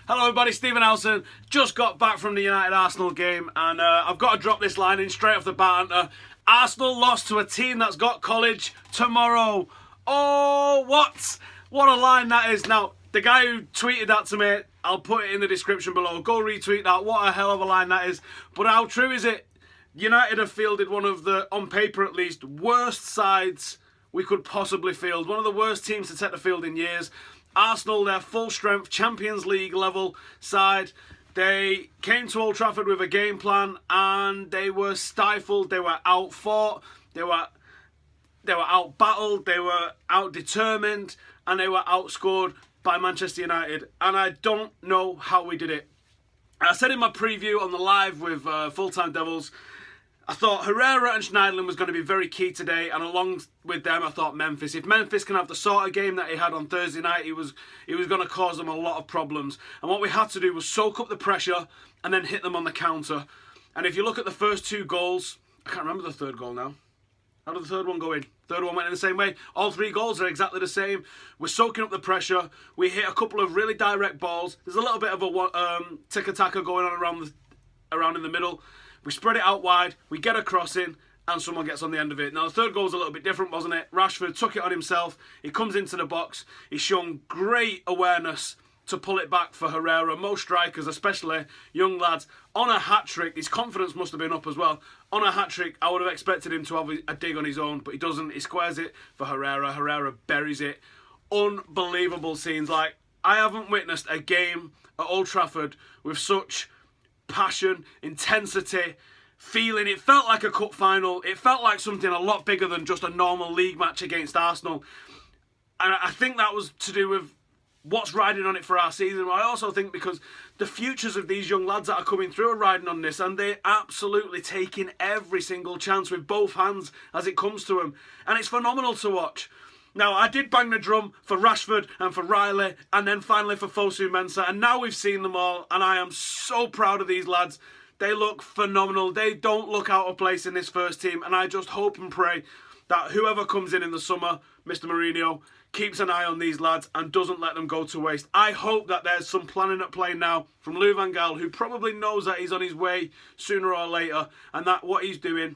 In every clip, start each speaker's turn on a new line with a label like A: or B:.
A: Hello everybody, Stephen Howson. Just got back from the United-Arsenal game and I've got to drop this line in straight off the bat. Arsenal lost to a team that's got college tomorrow. Oh, what a line that is. Now, the guy who tweeted that to me, I'll put it in the description below. Go retweet that. What a hell of a line that is. But how true is it? United have fielded one of the, on paper at least, worst sides we could possibly field. One of the worst teams to take the field in years. Arsenal, their full-strength Champions League level side, they came to Old Trafford with a game plan and they were stifled, they were out-fought, they were out-battled, they were out-determined, and they were outscored by Manchester United. And I don't know how we did it. I said in my preview on the live with Full-Time Devils, I thought Herrera and Schneiderlin was going to be very key today, and along with them I thought Memphis. If Memphis can have the sort of game that he had on Thursday night, he was going to cause them a lot of problems. And what we had to do was soak up the pressure and then hit them on the counter. And if you look at the first two goals, I can't remember the third goal now. How did the third one go in? Third one went in the same way. All three goals are exactly the same. We're soaking up the pressure. We hit a couple of really direct balls. There's a little bit of a tiki-taka going on around in the middle. We spread it out wide, we get a cross in, and someone gets on the end of it. Now, the third goal was a little bit different, wasn't it? Rashford took it on himself. He comes into the box. He's shown great awareness to pull it back for Herrera. Most strikers, especially young lads, on a hat-trick. His confidence must have been up as well. On a hat-trick, I would have expected him to have a dig on his own, but he doesn't. He squares it for Herrera. Herrera buries it. Unbelievable scenes. Like, I haven't witnessed a game at Old Trafford with such passion, intensity, feeling. It felt like a cup final. It felt like something a lot bigger than just a normal league match against Arsenal. And I think that was to do with what's riding on it for our season. I also think because the futures of these young lads that are coming through are riding on this, and they're absolutely taking every single chance with both hands as it comes to them. And it's phenomenal to watch. Now, I did bang the drum for Rashford and for Riley, and then finally for Fosu Mensah, and now we've seen them all, and I am so proud of these lads. They look phenomenal. They don't look out of place in this first team, and I just hope and pray that whoever comes in the summer, Mr Mourinho, keeps an eye on these lads and doesn't let them go to waste. I hope that there's some planning at play now from Lou van Gaal, who probably knows that he's on his way sooner or later, and that what he's doing,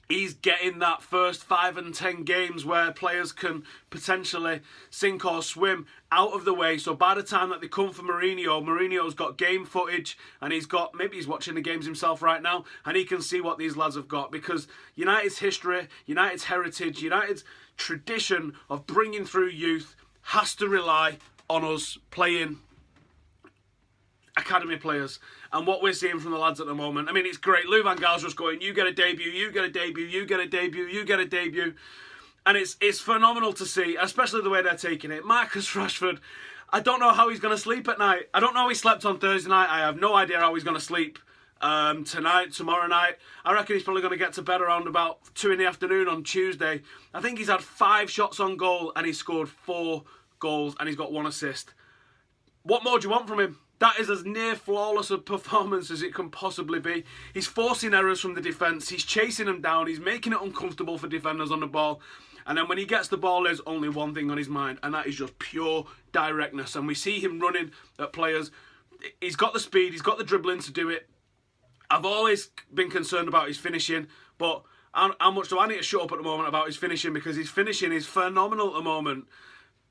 A: he's getting that first 5 and 10 games where players can potentially sink or swim out of the way. So by the time that they come for Mourinho, Mourinho's got game footage and maybe he's watching the games himself right now, and he can see what these lads have got, because United's history, United's heritage, United's tradition of bringing through youth has to rely on us playing academy players. And what we're seeing from the lads at the moment, I mean, it's great. Lou van Gaal's just going, you get a debut, you get a debut, you get a debut, you get a debut. And it's phenomenal to see, especially the way they're taking it. Marcus Rashford, I don't know how he's going to sleep at night. I don't know how he slept on Thursday night. I have no idea how he's going to sleep tonight, tomorrow night. I reckon he's probably going to get to bed around about 2 in the afternoon on Tuesday. I think he's had 5 shots on goal and he's scored 4 goals and he's got 1 assist. What more do you want from him? That is as near flawless a performance as it can possibly be. He's forcing errors from the defence. He's chasing them down. He's making it uncomfortable for defenders on the ball. And then when he gets the ball, there's only one thing on his mind, and that is just pure directness. And we see him running at players. He's got the speed. He's got the dribbling to do it. I've always been concerned about his finishing, but how much do I need to shut up at the moment about his finishing? Because his finishing is phenomenal at the moment.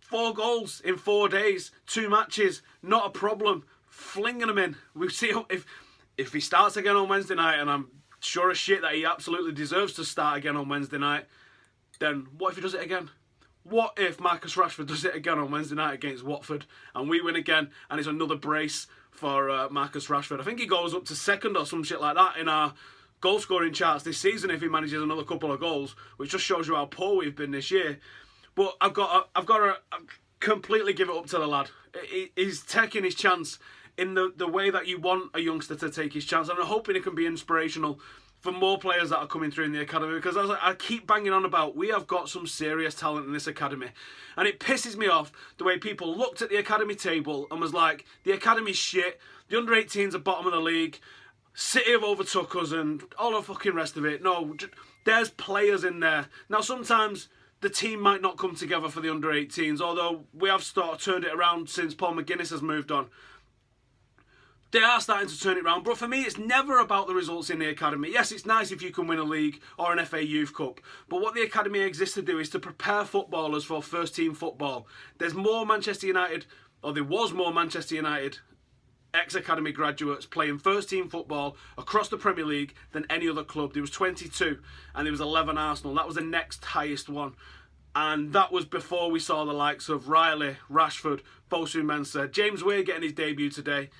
A: 4 goals in 4 days, 2 matches, not a problem. Flinging them in. We see if he starts again on Wednesday night, and I'm sure as shit that he absolutely deserves to start again on Wednesday night, then what if he does it again? What if Marcus Rashford does it again on Wednesday night against Watford and we win again and it's another brace for Marcus Rashford? I think he goes up to 2nd or some shit like that in our goal scoring charts this season if he manages another couple of goals, which just shows you how poor we've been this year. But I've got to completely give it up to the lad. He's taking his chance in the way that you want a youngster to take his chance, and I'm hoping it can be inspirational for more players that are coming through in the academy, because as I keep banging on about, we have got some serious talent in this academy, and it pisses me off the way people looked at the academy table and was like, the academy's shit, the under-18s are bottom of the league, City have overtook us and all the fucking rest of it. No, there's players in there. Now sometimes the team might not come together for the under-18s, although we have sort of turned it around since Paul McGuinness has moved on. They are starting to turn it around, but for me, it's never about the results in the academy. Yes, it's nice if you can win a league or an FA Youth Cup, but what the academy exists to do is to prepare footballers for first-team football. There was more Manchester United ex-academy graduates playing first-team football across the Premier League than any other club. There was 22, and there was 11 Arsenal. That was the next highest one. And that was before we saw the likes of Riley, Rashford, Fosu Mensah, James Weir getting his debut today.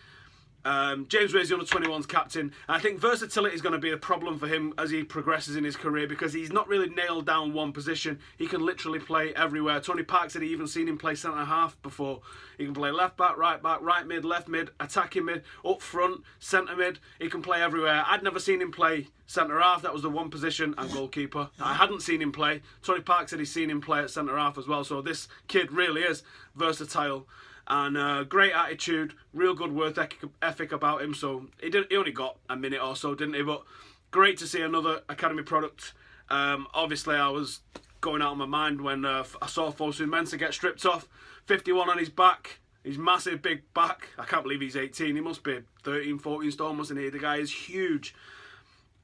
A: James Weir's the under-21s captain. And I think versatility is going to be a problem for him as he progresses in his career because he's not really nailed down one position. He can literally play everywhere. Tony Park said he even seen him play centre-half before. He can play left-back, right mid, left mid, attacking mid, up front, centre mid. He can play everywhere. I'd never seen him play centre-half. That was the one position, and goalkeeper. I hadn't seen him play. Tony Park said he's seen him play at centre-half as well. So this kid really is versatile. And great attitude, real good work ethic about him. So he only got a minute or so, didn't he? But great to see another academy product. Obviously, I was going out of my mind when I saw Fosu Mensah get stripped off. 51 on his back. His massive big back. I can't believe he's 18. He must be 13, 14 stone, mustn't he? The guy is huge.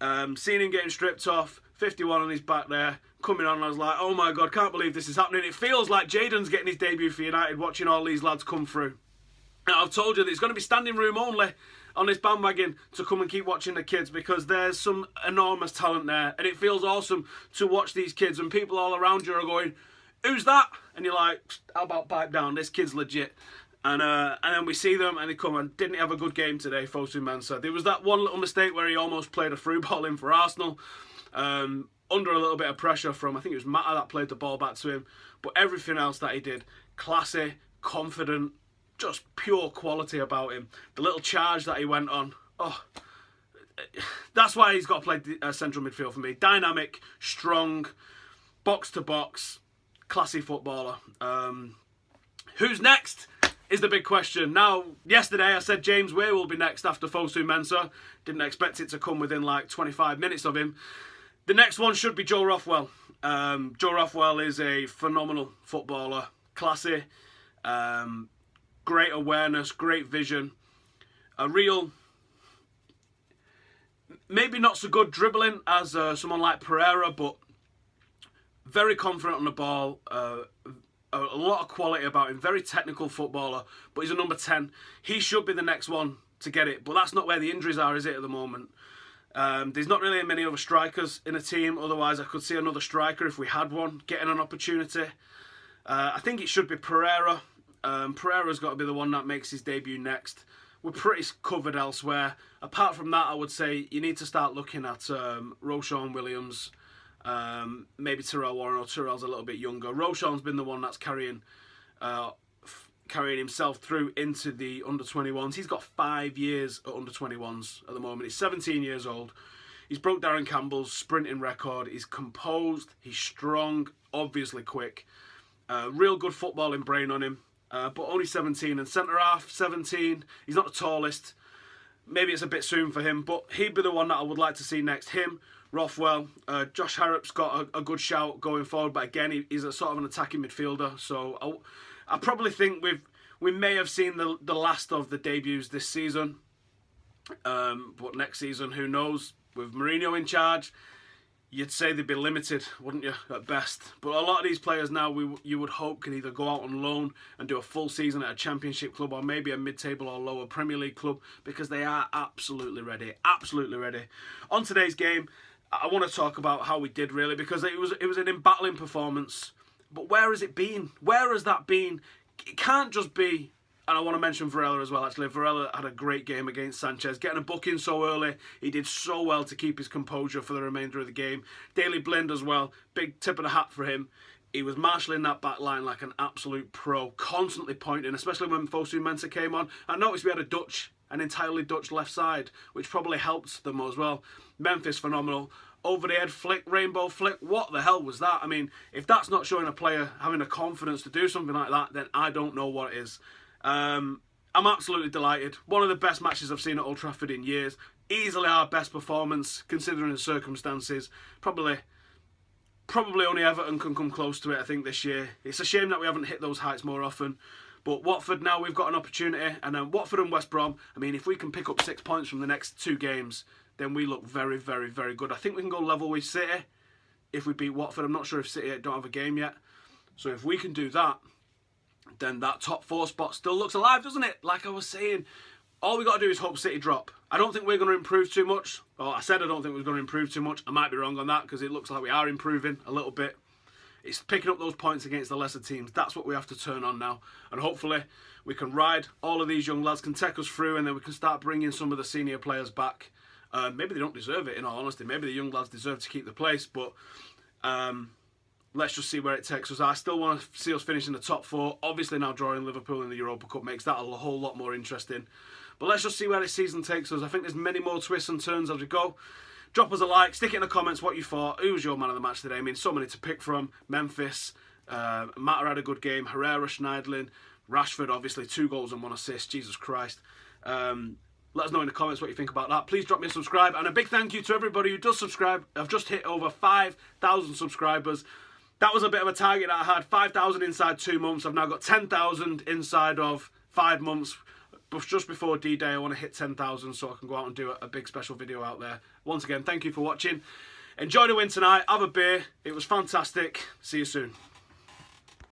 A: Seeing him getting stripped off, 51 on his back there, coming on, I was like, oh my God, can't believe this is happening. It feels like Jadon's getting his debut for United, watching all these lads come through. Now, I've told you that it's going to be standing room only on this bandwagon to come and keep watching the kids because there's some enormous talent there, and it feels awesome to watch these kids and people all around you are going, who's that? And you're like, how about pipe down, this kid's legit. And then we see them and they come and didn't have a good game today, Fosu Mensah. There was that one little mistake where he almost played a through ball in for Arsenal. Under a little bit of pressure from, I think it was Mata that played the ball back to him. But everything else that he did, classy, confident, just pure quality about him. The little charge that he went on, that's why he's got to play central midfield for me. Dynamic, strong, box to box, classy footballer. Who's next is the big question. Now, yesterday I said James Weir will be next after Fosu Mensah. Didn't expect it to come within like 25 minutes of him. The next one should be Joe Rothwell. Joe Rothwell is a phenomenal footballer. Classy, great awareness, great vision. A real, maybe not so good dribbling as someone like Pereira, but very confident on the ball. A lot of quality about him. Very technical footballer, but he's a number 10. He should be the next one to get it, but that's not where the injuries are, is it, at the moment? There's not really many other strikers in a team. Otherwise, I could see another striker, if we had one, getting an opportunity. I think it should be Pereira. Pereira's got to be the one that makes his debut next. We're pretty covered elsewhere. Apart from that, I would say you need to start looking at Roshan Williams, maybe Terrell Warren, or Terrell's a little bit younger. Roshan's been the one that's carrying himself through into the under-21s. He's got 5 years at under-21s at the moment. He's 17 years old. He's broke Darren Campbell's sprinting record. He's composed. He's strong, obviously quick. Real good footballing brain on him, but only 17. And centre-half, 17. He's not the tallest. Maybe it's a bit soon for him, but he'd be the one that I would like to see next. Him, Rothwell. Josh Harrop's got a good shout going forward, but again, he's a sort of an attacking midfielder. So I probably think we may have seen the last of the debuts this season. But next season, who knows? With Mourinho in charge, you'd say they'd be limited, wouldn't you, at best? But a lot of these players now, you would hope, can either go out on loan and do a full season at a Championship club or maybe a mid-table or lower Premier League club, because they are absolutely ready. Absolutely ready. On today's game, I want to talk about how we did, really, because it was an embattling performance. But where has it been? Where has that been? It can't just be, and I want to mention Varela as well, actually. Varela had a great game against Sanchez. Getting a booking so early, he did so well to keep his composure for the remainder of the game. Daley Blind as well, big tip of the hat for him. He was marshalling that back line like an absolute pro, constantly pointing, especially when Fosu Mensah came on. I noticed we had an entirely Dutch left side, which probably helped them as well. Memphis, phenomenal. Over the head flick, rainbow flick, what the hell was that? I mean, if that's not showing a player having the confidence to do something like that, then I don't know what is. I'm absolutely delighted. One of the best matches I've seen at Old Trafford in years. Easily our best performance, considering the circumstances. Probably only Everton can come close to it, I think, this year. It's a shame that we haven't hit those heights more often. But Watford, now we've got an opportunity. And then Watford and West Brom, I mean, if we can pick up 6 points from the next 2 games, then we look very, very, very good. I think we can go level with City if we beat Watford. I'm not sure if City don't have a game yet. So if we can do that, then that top 4 spot still looks alive, doesn't it? Like I was saying, all we got to do is hope City drop. I don't think we're going to improve too much. Well, I said I don't think we're going to improve too much. I might be wrong on that because it looks like we are improving a little bit. It's picking up those points against the lesser teams. That's what we have to turn on now. And hopefully we can ride. All of these young lads can take us through, and then we can start bringing some of the senior players back. Maybe they don't deserve it, in all honesty. Maybe the young lads deserve to keep the place, but let's just see where it takes us. I still want to see us finish in the top 4. Obviously now drawing Liverpool in the Europa Cup makes that a whole lot more interesting. But let's just see where this season takes us. I think there's many more twists and turns as we go. Drop us a like, stick it in the comments what you thought. Who was your man of the match today? I mean, so many to pick from. Memphis, Mata had a good game. Herrera, Schneidlin, Rashford, obviously 2 goals and 1 assist. Jesus Christ. Let us know in the comments what you think about that. Please drop me a subscribe. And a big thank you to everybody who does subscribe. I've just hit over 5,000 subscribers. That was a bit of a target that I had. 5,000 inside 2 months. I've now got 10,000 inside of 5 months. But just before D-Day, I want to hit 10,000 so I can go out and do a big special video out there. Once again, thank you for watching. Enjoy the win tonight. Have a beer. It was fantastic. See you soon.